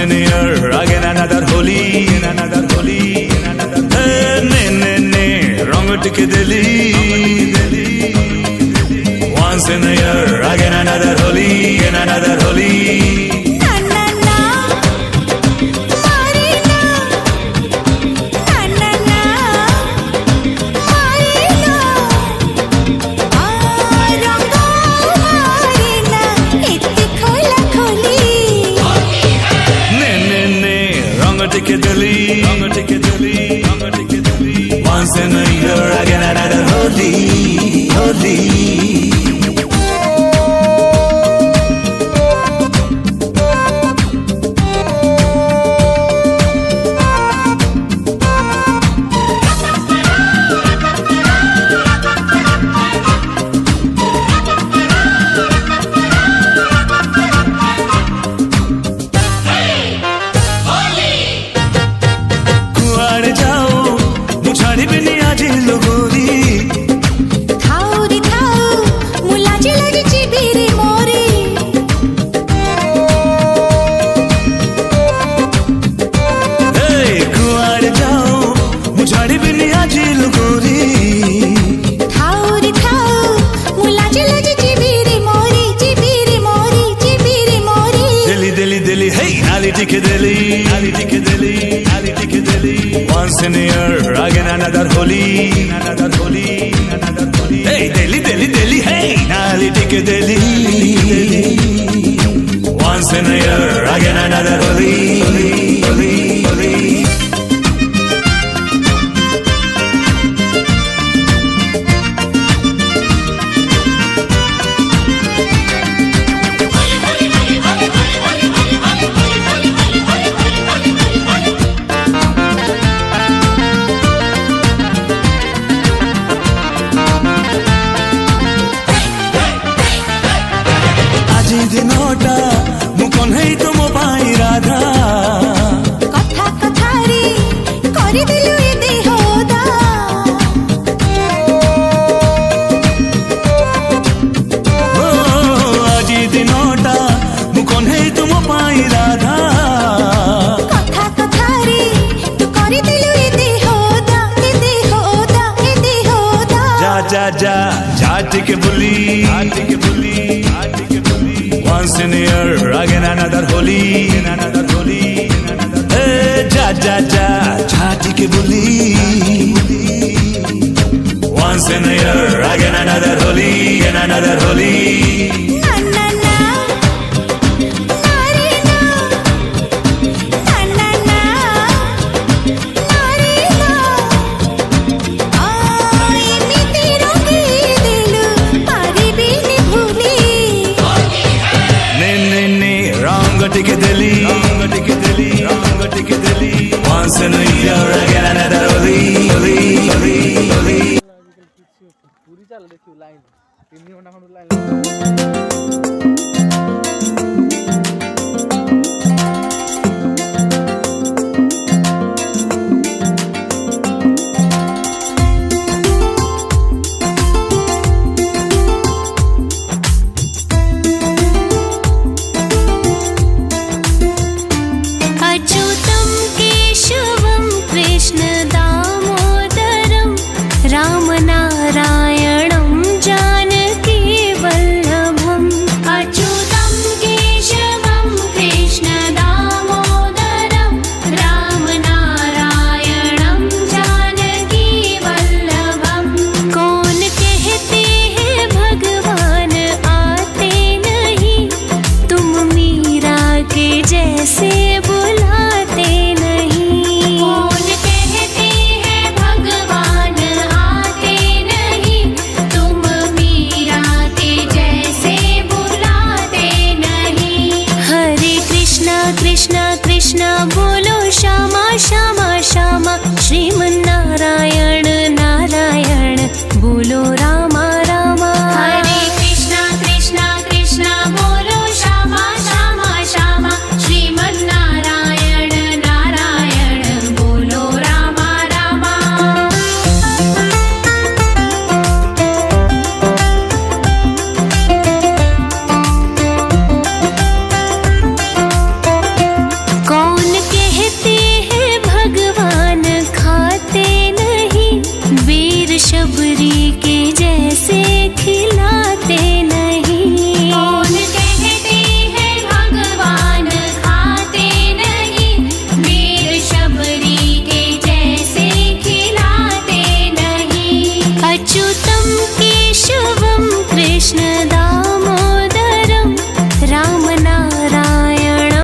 in a year, again another holy, another holy, another. Ne, wrong ticket Delhi. Once in a year, again another holy, and another holy. Ticket Delhi, once in a year, again another holy, holy. Once in a year, again another holy, another holy, another holy. Hey, Delhi, hey, Nali Tike Delhi. Once in a year, again another holy, holy, holy, holy. दिनोटा मुकन है तुम पाई राधा कथा कथारी करि दिलु ए देहोदा ओ आज दिनोटा मुकन है तुम पाई राधा कथा कथारी तू करि दिलु ए देहोदा ए देहोदा ए देहोदा जा टिके बुली Once in a year, again another holy, another holy, another. Hey, ja, tike buli. Once in a year, again another holy, and another holy. Ticket Delhi, once in a year, again another holy, holy, holy, holy. पूरी चल देखियो line 3 घंटा खंड line